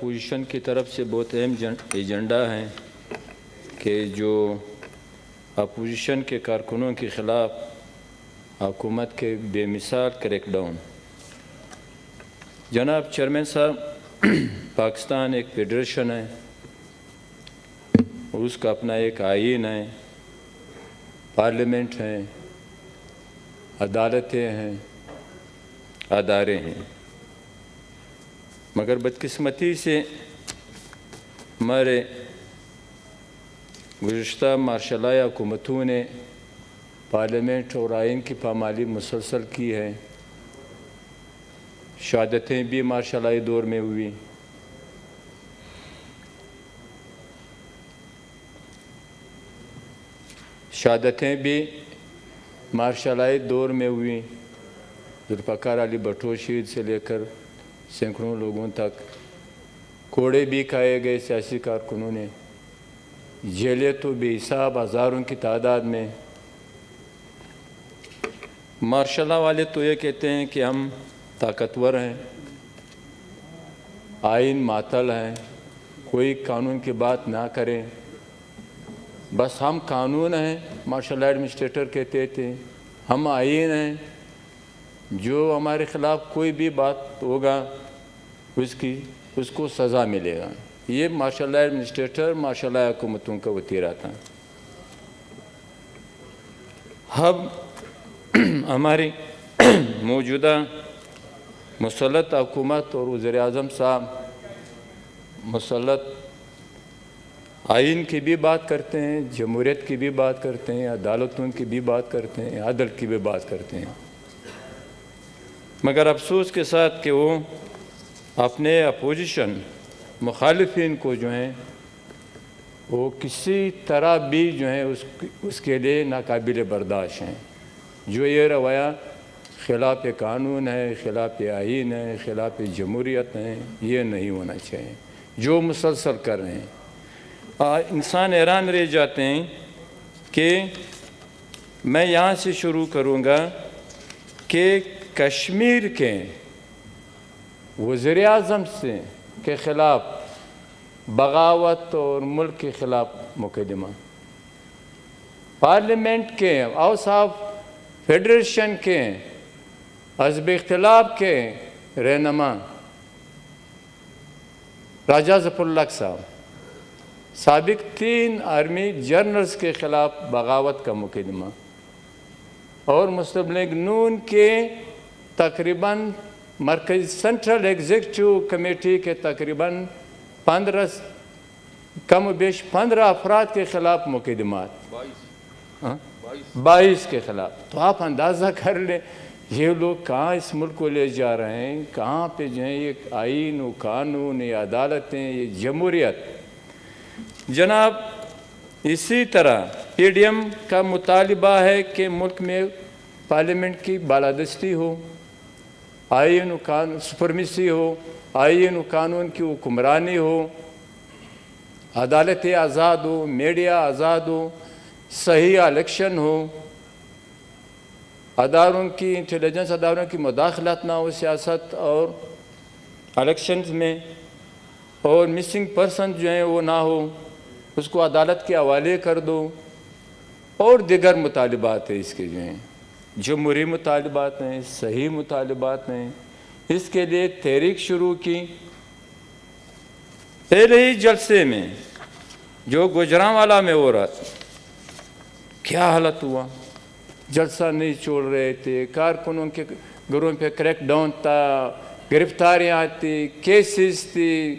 Opposition کی طرف سے بہت اہم ایجنڈا ہیں کہ جو اپوزیشن کے کارکنوں کے خلاف حکومت کے بے مثال کریک ڈاؤن۔ جناب چیئرمین صاحب، پاکستان ایک فیڈریشن ہے، اس کا اپنا ایک آئین ہے، پارلیمنٹ ہے، عدالتیں ہیں، ادارے ہیں، مگر بدقسمتی سے ہمارے گزشتہ مارشالائی حکومتوں نے پارلیمنٹ اور آئین کی پامالی مسلسل کی ہے۔ شہادتیں بھی مارشالائی دور میں ہوئی، شہادتیں بھی مارشالائی دور میں ہوئی، ذوالفقار علی بھٹو شہید سے لے کر سینکڑوں لوگوں تک، کوڑے بھی کھائے گئے سیاسی کارکنوں نے، جیلیں تو بے حساب ہزاروں کی تعداد میں۔ مارشاء والے تو یہ کہتے ہیں کہ ہم طاقتور ہیں، آئین معطل ہیں، کوئی قانون کی بات نہ کریں، بس ہم قانون ہیں۔ مارشل ایڈمنسٹریٹر کہتے تھے ہم آئین ہیں، جو ہمارے خلاف کوئی بھی بات ہوگا اس کو سزا ملے گا۔ یہ مارشل ایڈمنسٹریٹر مارشل حکومتوں کا وتیرہ تھا۔ اب ہماری موجودہ مسلط حکومت اور وزیر اعظم صاحب مسلط آئین کی بھی بات کرتے ہیں، جمہوریت کی بھی بات کرتے ہیں، عدالتوں کی بھی بات کرتے ہیں، عدل کی بھی بات کرتے ہیں، مگر افسوس کے ساتھ کہ وہ اپنے اپوزیشن مخالفین کو جو ہیں وہ کسی طرح بھی جو ہیں اس کے لیے ناقابل برداشت ہیں۔ جو یہ رویہ خلاف قانون ہے، خلاف آئین ہے، خلاف جمہوریت ہے، یہ نہیں ہونا چاہیے، جو مسلسل کر رہے ہیں۔ انسان حیران رہ جاتے ہیں کہ میں یہاں سے شروع کروں گا کہ کشمیر کے وزیر اعظم کے خلاف بغاوت اور ملک کے خلاف مقدمہ، پارلیمنٹ کے ہاؤس آف فیڈریشن کے حزب اختلاف کے رہنما راجہ ظفر الحق صاحب، سابق 3 آرمی جنرلز کے خلاف بغاوت کا مقدمہ، اور مسلم لیگ نون کے تقریباً مرکزی سینٹرل ایگزیکٹو کمیٹی کے تقریباً 15 افراد کے خلاف مقدمات، 22 کے خلاف۔ تو آپ اندازہ کر لیں یہ لوگ کہاں اس ملک کو لے جا رہے ہیں، کہاں پہ جو ہیں یہ آئین و قانون، یہ عدالتیں، یہ جمہوریت۔ جناب اسی طرح پی ڈی ایم کا مطالبہ ہے کہ ملک میں پارلیمنٹ کی بالادستی ہو، آئین و قانون سپرمیسی ہو، آئین و قانون کی حکمرانی ہو، عدالتیں آزاد ہو، میڈیا آزاد ہو، صحیح الیکشن ہو، اداروں کی انٹیلیجنس اداروں کی مداخلت نہ ہو سیاست اور الیکشنز میں، اور مسنگ پرسن جو ہیں وہ نہ ہو، اس کو عدالت کے حوالے کر دو، اور دیگر مطالبات ہیں اس کے جو ہیں، جمہوری مطالبات ہیں، صحیح مطالبات ہیں۔ اس کے لیے تحریک شروع کی۔ پہلے ہی جلسے میں جو گوجرانوالا میں ہو رہا تھا، کیا حالت ہوا، جلسہ نہیں چھوڑ رہے تھے، کارکنوں کے گھروں پہ کریک ڈاؤن تھا، گرفتاریاں تھی، کیسز تھی،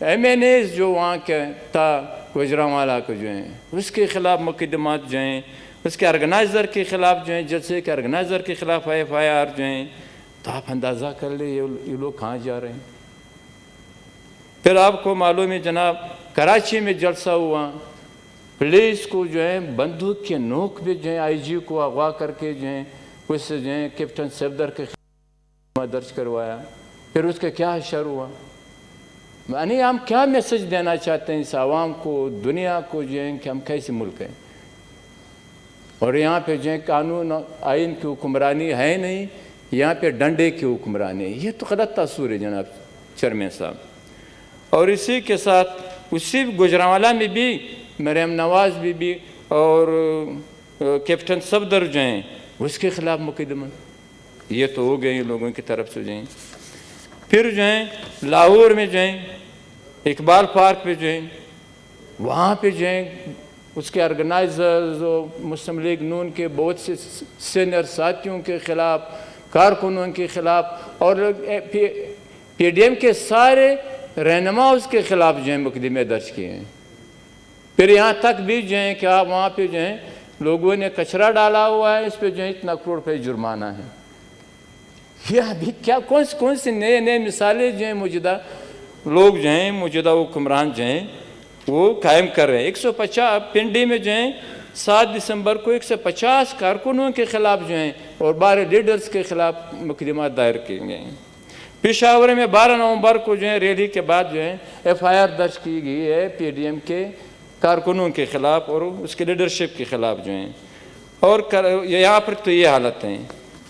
ایم این ایز جو وہاں کے تھا گوجرانوالا کو جو ہیں اس کے خلاف مقدمات جو ہیں، اس کے آرگنائزر کے خلاف جو ہیں، جلسے کے آرگنائزر کے خلاف ایف آئی آر جو ہیں، تو آپ اندازہ کر لیں یہ لوگ کہاں جا رہے ہیں۔ پھر آپ کو معلوم ہے جناب کراچی میں جلسہ ہوا، پولیس کو جو ہے بندوق کے نوک پہ جو ہے آئی جی کو اغوا کر کے جو ہے اس سے جو ہے کیپٹن صفدر کے خلاف درج کروایا۔ پھر اس کا کیا حشر ہوا؟ یعنی ہم کیا میسج دینا چاہتے ہیں اس عوام کو، دنیا کو جو ہے کہ ہم کیسے ملک ہیں، اور یہاں پہ جو ہے قانون آئین کی حکمرانی ہے نہیں، یہاں پہ ڈنڈے کی حکمرانی ہے۔ یہ تو غلط تصور ہے جناب چیئرمین صاحب۔ اور اسی کے ساتھ اسی گوجرانوالا میں بھی مریم نواز بی اور کیپٹن صفدر جو ہیں اس کے خلاف مقدمہ، یہ تو ہو گئے لوگوں کی طرف سے جو ہیں۔ پھر جو ہیں لاہور میں جو ہیں اقبال پارک پہ جو ہیں وہاں پہ جو ہیں اس کے آرگنائزرز اور مسلم لیگ نون کے بہت سے سینئر ساتھیوں کے خلاف، کارکنوں کے خلاف اور پی ڈی ایم کے سارے رہنما اس کے خلاف جو ہیں مقدمے درج کیے ہیں۔ پھر یہاں تک بھی جو ہیں کہ آپ وہاں پہ جو ہیں لوگوں نے کچرا ڈالا ہوا ہے، اس پہ جو ہے اتنا کروڑ روپے جرمانہ ہے۔ یہ ابھی کیا کون سی نئے مثالیں جو ہیں موجودہ لوگ جو ہیں موجودہ حکمران جو ہیں وہ قائم کر رہے ہیں۔ 150 پنڈی میں جو ہیں 7 دسمبر کو 150 کارکنوں کے خلاف جو ہیں اور 12 لیڈرز کے خلاف مقدمات دائر کیے گئے ہیں۔ پشاور میں 12 نومبر کو جو ہے ریلی کے بعد جو ہے ایف آئی آر درج کی گئی ہے پی ڈی ایم کے کارکنوں کے خلاف اور اس کے لیڈرشپ کے خلاف جو ہیں، اور یہاں پر تو یہ حالت ہیں۔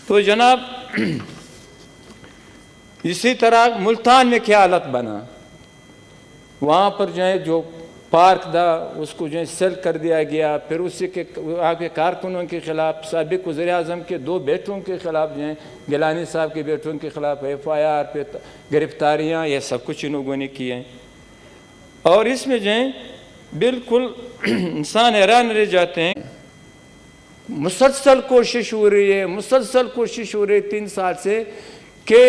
تو جناب اسی طرح ملتان میں کیا حالت بنا، وہاں پر جو ہے جو پارک تھا اس کو جو ہے سیل کر دیا گیا، پھر اسی کے وہاں کے کارکنوں کے خلاف، سابق وزیر اعظم کے 2 بیٹوں کے خلاف جو ہیں گیلانی صاحب کے بیٹوں کے خلاف ایف آئی آر پہ گرفتاریاں، یہ سب کچھ ان لوگوں نے کیے ہیں۔ اور اس میں جو ہے بالکل انسان حیران رہ جاتے ہیں، مسلسل کوشش ہو رہی ہے 3 سال سے کہ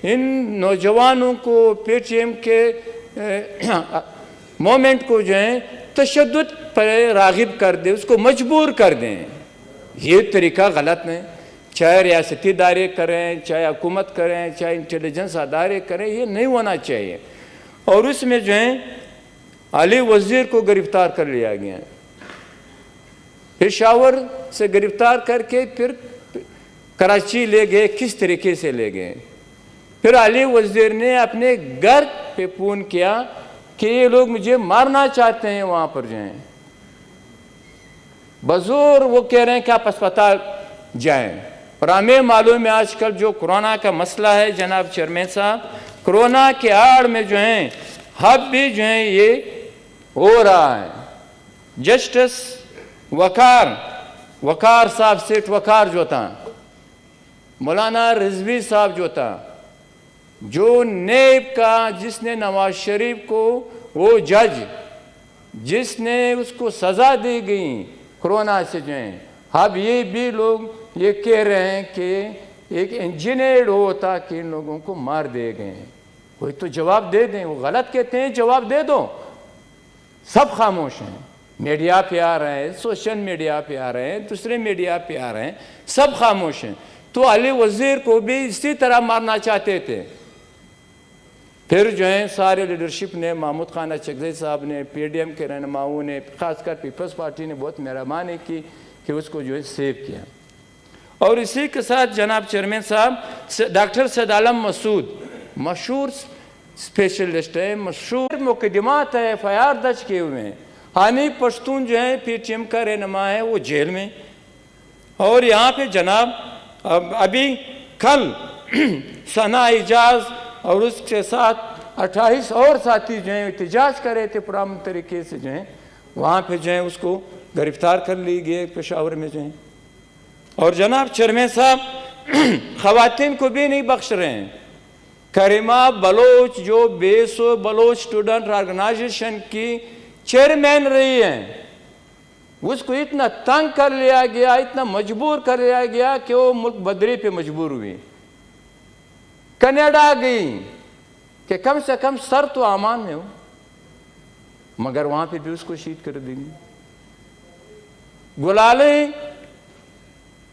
ان نوجوانوں کو پی ٹی ایم کے مومنٹ کو جو ہے تشدد پر راغب کر دیں، اس کو مجبور کر دیں۔ یہ طریقہ غلط ہے، چاہے ریاستی ادارے کریں، چاہے حکومت کریں، چاہے انٹیلیجنس ادارے کریں، یہ نہیں ہونا چاہیے۔ اور اس میں جو ہے علی وزیر کو گرفتار کر لیا گیا، پشاور سے گرفتار کر کے پھر کراچی لے گئے، کس طریقے سے لے گئے۔ پھر علی وزیر نے اپنے گھر پہ فون کیا کہ یہ لوگ مجھے مارنا چاہتے ہیں، وہاں پر جو ہیں بزور وہ کہہ رہے ہیں کہ آپ اسپتال جائیں۔ اور ہمیں معلوم ہے آج کل جو کورونا کا مسئلہ ہے جناب چیئرمین صاحب، کورونا کے آڑ میں جو ہیں اب بھی جو ہیں یہ ہو رہا ہے۔ جسٹس وقار صاحب، سیٹ وقار جو تھا، مولانا رضوی صاحب جو تھا، جو نیب کا جس نے نواز شریف کو، وہ جج جس نے اس کو سزا دی گئی کورونا سے جو ہیں، اب یہ بھی لوگ یہ کہہ رہے ہیں کہ ایک انجینئرڈ ہوتا کہ ان لوگوں کو مار دے گئے ہیں۔ کوئی تو جواب دے دیں، وہ غلط کہتے ہیں، جواب دے دو۔ سب خاموش ہیں، میڈیا پہ آ رہے ہیں، سوشل میڈیا پہ آ رہے ہیں، دوسرے میڈیا پہ آ رہے ہیں، سب خاموش ہیں۔ تو علی وزیر کو بھی اسی طرح مارنا چاہتے تھے۔ پھر جو ہیں سارے لیڈرشپ نے، محمود خان اچکزئی صاحب نے، پی ڈی ایم کے رہنماؤں نے، خاص کر پیپلز پارٹی نے بہت مہربانی کی کہ اس کو جو ہے سیو کیا۔ اور اسی کے ساتھ جناب چیئرمین صاحب ڈاکٹر سید عالم مسعود مشہور اسپیشلسٹ ہے، مشہور مقدمات ہے، ایف آئی آر درج کیے ہوئے ہیں۔ حنیف پشتون جو ہے پی ٹی ایم کا رہنما ہے، وہ جیل میں۔ اور یہاں پہ جناب ابھی کل ثنا اعجاز اور اس کے ساتھ 28 اور ساتھی جو ہیں احتجاج کر رہے تھے پرامن طریقے سے جو ہیں، وہاں پہ جو ہیں اس کو گرفتار کر لی گئے پشاور میں جو ہیں۔ اور جناب چیئرمین صاحب خواتین کو بھی نہیں بخش رہے ہیں۔ کریمہ بلوچ جو بیسو بلوچ اسٹوڈنٹ آرگنائزیشن کی چیئرمین رہی ہیں، اس کو اتنا تنگ کر لیا گیا، اتنا مجبور کر لیا گیا کہ وہ ملک بدری پہ مجبور ہوئی، کینیڈا گئی کہ کم سے کم سر تو امان میں ہو، مگر وہاں پہ بھی اس کو شہید کر دیں گے۔ گلالے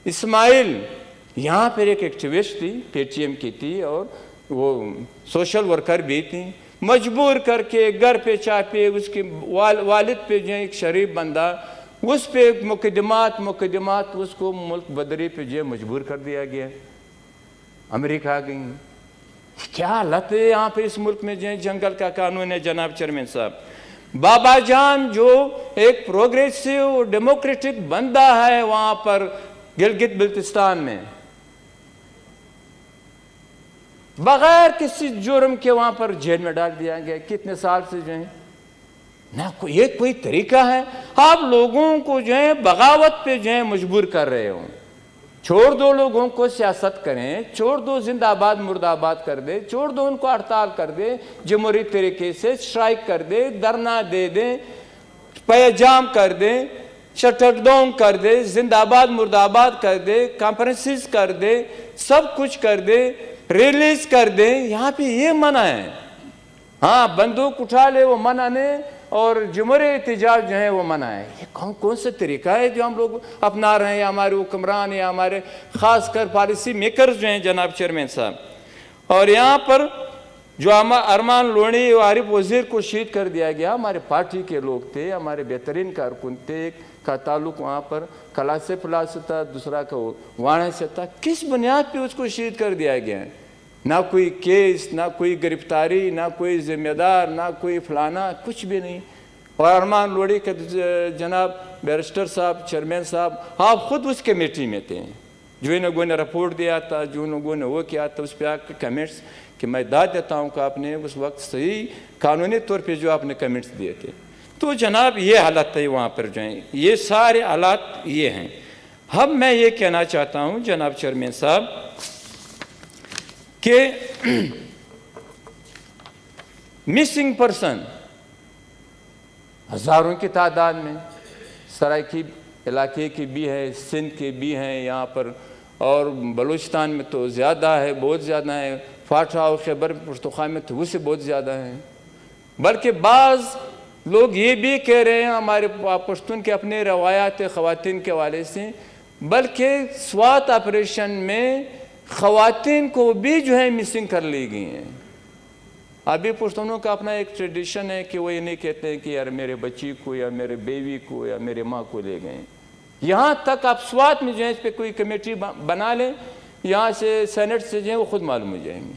اسماعیل یہاں پر ایک ایکٹیوسٹ تھی، پی ٹی ایم کی تھی اور وہ سوشل ورکر بھی تھی، مجبور کر کے گھر پہ چاپے، اس کے والد پہ جو ایک شریف بندہ، اس پہ مقدمات اس کو ملک بدری پہ جو مجبور کر دیا گیا۔ امریکہ گئی، کیا حالت ہے یہاں پہ اس ملک میں جو جنگل کا قانون ہے جناب چیئرمین صاحب۔ بابا جان جو ایک پروگریسو ڈیموکریٹک بندہ ہے وہاں پر گلگت بلتستان میں، بغیر کسی جرم کے وہاں پر جیل میں ڈال دیا گیا، کتنے سال سے جو ہے نہ یہ کوئی طریقہ ہے؟ آپ لوگوں کو جو ہے بغاوت پہ جو ہے مجبور کر رہے ہو. چھوڑ دو لوگوں کو سیاست کریں، چھوڑ دو زندہ آباد مرد آباد کر دے، چھوڑ دو ان کو ہڑتال کر دے، جمہوری طریقے سے اسٹرائک کر دے، دھرنا دے دیں، پیجام کر دیں، شٹر ڈاؤن کر دے، زندہ آباد مرد آباد کر دے، کانفرنسز کر دے، سب کچھ کر دے، ریلیز کر دیں. یہاں پہ یہ منع ہے. ہاں بندوق اٹھا لے وہ منع نہیں، اور جمہوری احتجاج جو ہے وہ منع ہے. یہ کون سے طریقہ ہے جو ہم لوگ اپنا رہے ہیں، یا ہمارے حکمران یا ہمارے خاص کر پالیسی میکرز جو ہیں جناب چیئرمین صاحب. اور یہاں پر جو ارمان لونی و عارف وزیر کو شہید کر دیا گیا، ہمارے پارٹی کے لوگ تھے، ہمارے بہترین کارکن تھے. ایک کا تعلق وہاں پر کلا سے پلا سے تھا، دوسرا کا وانے سے تھا. کس بنیاد پہ اس کو شہید کر دیا گیا ہے؟ نہ کوئی کیس، نہ کوئی گرفتاری، نہ کوئی ذمہ دار، نہ کوئی فلانا، کچھ بھی نہیں. اور ارمان لوڑی کے جناب بیرسٹر صاحب، چیئرمین صاحب، آپ خود اس کمیٹی میں تھے. جو ان لوگوں نے رپورٹ دیا تھا، جو ان لوگوں نے وہ کیا تھا، اس پہ آپ کے کمنٹس کہ میں داد دیتا ہوں کہ آپ نے اس وقت صحیح قانونی طور پہ جو آپ نے کمنٹس دیے تھے. تو جناب یہ حالت ہے وہاں پر جو ہیں، یہ سارے حالات یہ ہیں. اب میں یہ کہنا چاہتا ہوں جناب چیئرمین صاحب کہ مسنگ پرسن ہزاروں کی تعداد میں، سرائکی علاقے کی بھی ہے، سندھ کے بھی ہیں یہاں پر، اور بلوچستان میں تو زیادہ ہے، بہت زیادہ ہے. فاٹا اور خیبر پختونخوا میں تو اس سے بہت زیادہ ہیں. بلکہ بعض لوگ یہ بھی کہہ رہے ہیں ہمارے پشتون کے اپنے روایات خواتین کے حوالے سے، بلکہ سوات آپریشن میں خواتین کو بھی جو ہے مسنگ کر لی گئی ہیں. ابھی پشتونوں کا اپنا ایک ٹریڈیشن ہے کہ وہ یہ نہیں کہتے ہیں کہ یار میرے بچی کو یا میرے بیوی کو یا میرے ماں کو لے گئے. یہاں تک آپ سوات میں جو ہے اس پہ کوئی کمیٹی بنا لیں، یہاں سے سینٹ سے جو ہے وہ خود معلوم ہو جائیں گے.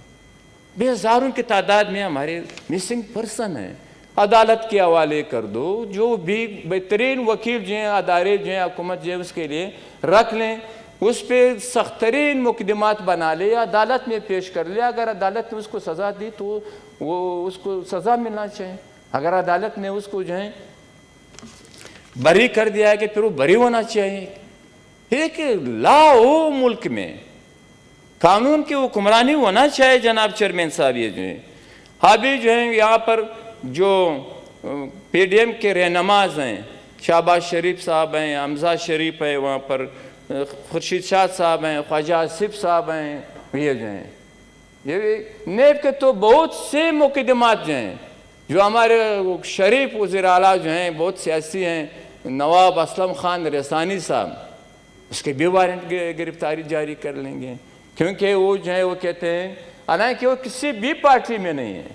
بے ہزاروں کی تعداد میں ہمارے مسنگ پرسن ہیں. عدالت کے حوالے کر دو، جو بھی بہترین وکیل جو ہیں، ادارے جو ہیں، حکومت جو ہے اس کے لیے رکھ لیں، اس پہ سخت ترین مقدمات بنا لے، عدالت میں پیش کر لے. اگر عدالت نے اس کو سزا دی تو وہ اس کو سزا ملنا چاہیے. اگر عدالت نے اس کو جو ہے بری کر دیا ہے کہ پھر وہ بری ہونا چاہیے. ایک لا ہو ملک میں، قانون کی حکمرانی ہونا چاہیے جناب چیئرمین صاحب. یہ جو ہے ابھی جو ہے یہاں پر جو پی ڈی ایم کے رہنماز ہیں، شہباز شریف صاحب ہیں، حمزہ شریف ہے وہاں پر، خورشید شاہ صاحب ہیں، خواجہ آصف صاحب ہیں، یہ جو ہیں یہ نیب کے تو بہت سے مقدمات جو ہیں. جو ہمارے شریف وزیر اعلیٰ جو ہیں بہت سیاسی ہیں، نواب اسلم خان رسانی صاحب، اس کے بھی وارنٹ گرفتاری جاری کر لیں گے. کیونکہ وہ جو ہے وہ کہتے ہیں حالانکہ وہ کسی بھی پارٹی میں نہیں ہے،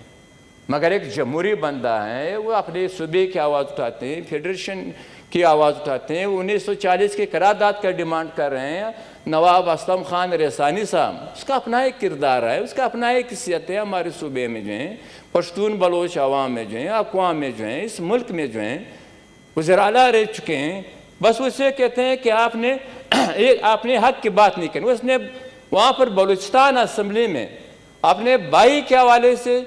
مگر ایک جمہوری بندہ ہے. وہ اپنے صوبے کی آواز اٹھاتے ہیں، فیڈریشن کی آواز اٹھاتے ہیں. 1940 کے قرارداد کا ڈیمانڈ کر رہے ہیں. نواب اسلم خان رسانی صاحب، اس کا اپنا ایک کردار ہے، اس کا اپنا ایک حیثیت ہے ہمارے صوبے میں جو ہیں، پشتون بلوچ عوام میں جو ہیں، اقوام میں جو ہیں، اس ملک میں جو ہیں وزیر اعلیٰ رہ چکے ہیں. بس اسے کہتے ہیں کہ آپ نے حق کی بات نہیں کرنی. اس نے وہاں پر بلوچستان اسمبلی میں اپنے بھائی کے حوالے سے،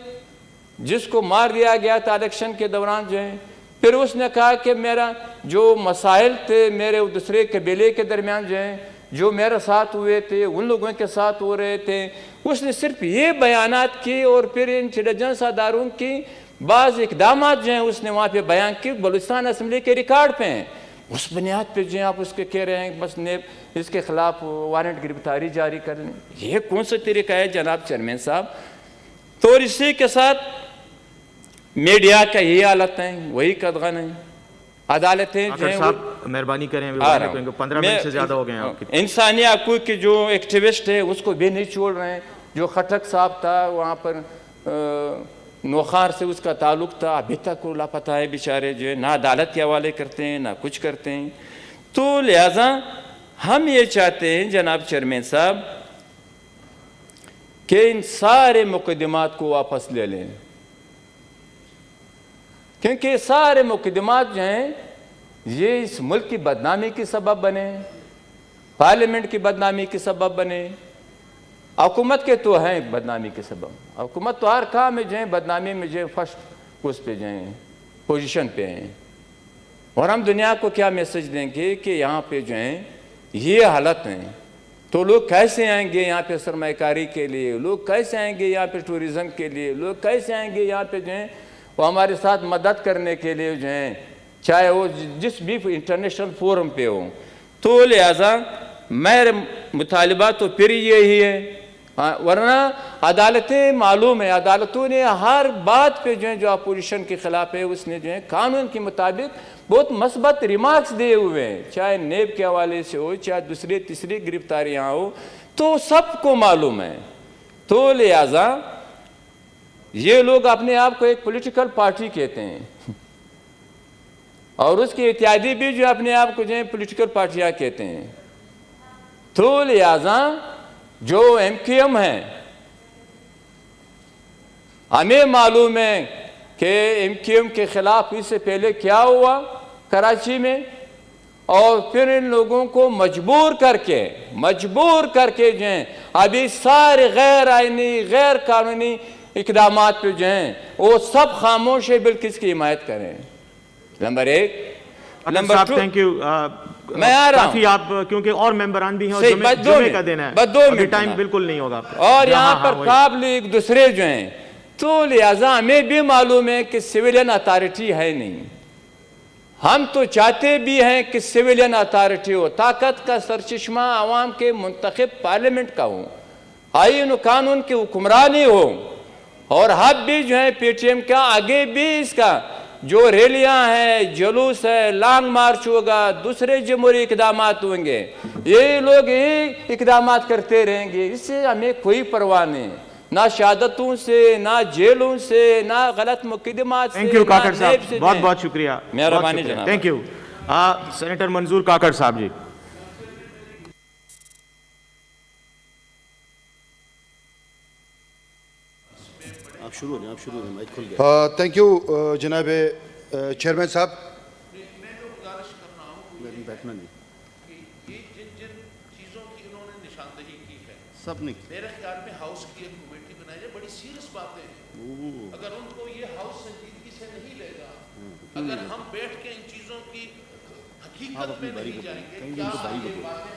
جس کو مار دیا گیا تھا الیکشن کے دوران جو ہے، پھر اس نے کہا کہ میرا جو مسائل تھے میرے دوسرے قبیلے کے درمیان جو ہیں، جو میرے ساتھ ہوئے تھے ان لوگوں کے ساتھ ہو رہے تھے. اس نے صرف یہ بیانات کی، اور پھر انٹیلیجنس اداروں کی بعض اقدامات جو ہیں اس نے وہاں پہ بیان کی، بلوچستان اسمبلی کے ریکارڈ پہ ہیں. اس بنیاد پہ جو ہیں آپ اس کے کہہ رہے ہیں بس نیب اس کے خلاف وارنٹ گرفتاری جاری کر لیں. یہ کون سا طریقہ ہے جناب چیئرمین صاحب؟ تو اسی کے ساتھ میڈیا کا یہی حالت ہے، وہی قدغن ہے. عدالتیں جو ہیں مہربانی کریں، 15 منٹ سے زیادہ ہو گئے ہیں آپ کی. انسانی حقوق کے جو ایکٹیوسٹ ہے اس کو بھی نہیں چھوڑ رہے ہیں. جو خٹک صاحب تھا وہاں پر نوخار سے اس کا تعلق تھا، ابھی تک وہ لاپتہ ہے بیچارے، جو ہے نہ عدالت کے حوالے کرتے ہیں نہ کچھ کرتے ہیں. تو لہذا ہم یہ چاہتے ہیں جناب چیئرمین صاحب کہ ان سارے مقدمات کو واپس لے لیں، کیونکہ سارے مقدمات جو ہیں یہ اس ملک کی بدنامی کی سبب بنے، پارلیمنٹ کی بدنامی کی سبب بنے، حکومت کے تو ہیں بدنامی کے سبب، حکومت تو ہر کام میں جو ہے بدنامی میں جو ہے فرسٹ اس پہ جو ہیں پوزیشن پہ ہیں. اور ہم دنیا کو کیا میسج دیں گے کہ یہاں پہ جو ہیں یہ حالت ہیں تو لوگ کیسے آئیں گے یہاں پہ سرمایہ کاری کے لیے، لوگ کیسے آئیں گے یہاں پہ ٹورزم کے لیے، لوگ کیسے آئیں گے یہاں پہ جو ہیں وہ ہمارے ساتھ مدد کرنے کے لیے جو ہیں، چاہے وہ جس بھی انٹرنیشنل فورم پہ ہو. تو لہٰذا میرے مطالبہ تو پھر یہی ہے. ورنہ عدالتیں معلوم ہے، عدالتوں نے ہر بات پہ جو ہے جو اپوزیشن کے خلاف ہے اس نے جو ہے قانون کے مطابق بہت مثبت ریمارکس دیے ہوئے ہیں، چاہے نیب کے حوالے سے ہو چاہے دوسری تیسری گرفتاریاں ہو، تو سب کو معلوم ہے. تو لہٰذا یہ لوگ اپنے آپ کو ایک پولیٹیکل پارٹی کہتے ہیں اور اس کے اتحادی بھی جو اپنے آپ کو جو ہے پولیٹیکل پارٹیاں کہتے ہیں. تو لہٰذا جو ایم کیو ایم ہے، ہمیں معلوم ہے کہ ایم کیو ایم کے خلاف اس سے پہلے کیا ہوا کراچی میں، اور پھر ان لوگوں کو مجبور کر کے جو ہیں ابھی سارے غیر آئینی غیر قانونی اقدامات پہ جو ہیں وہ سب خاموش ہے بلکہ اس کی حمایت کریں. نمبر ایک. Number two, thank you. میں آ رہا ہوں کافی آپ کیونکہ اور ممبران بھی ہیں اور جمعے کا دن ہے، ابھی ٹائم بالکل نہیں ہوگا اور یہاں پر قابل ایک دوسرے جو ہیں. تو لہٰذا ہمیں بھی معلوم ہے کہ سویلین اتھارٹی ہے نہیں. ہم تو چاہتے بھی ہیں کہ سویلین اتھارٹی ہو، طاقت کا سرچشمہ عوام کے منتخب پارلیمنٹ کا ہو، آئین و قانون کی حکمرانی ہو. اور ہم بھی جو ہے پی ٹی ایم کا آگے بھی اس کا جو ریلیاں ہیں، جلوس ہے، لانگ مارچ ہوگا، دوسرے جمہوری اقدامات ہوں گے، یہ لوگ یہی اقدامات کرتے رہیں گے. اس سے ہمیں کوئی پرواہ نہیں، نہ شہادتوں سے، نہ جیلوں سے، نہ غلط مقدمات سے. تھینک یو کاکڑ صاحب، بہت بہت شکریہ. مہربانی جناب. Thank you. سینیٹر منظور کاکڑ صاحب جی. تھینک یو جناب چیئرمین صاحب. سب نے میرے خیال میں ہاؤس کی ایک کمیٹی بنائی جائے، بڑی سیریس باتیں ہیں. اگر ان کو یہ ہاؤس سنجیدگی سے نہیں لے گا، اگر ہم بیٹھ کے ان چیزوں کی حقیقت میں نہیں جائیں گے، کیا یہ باتیں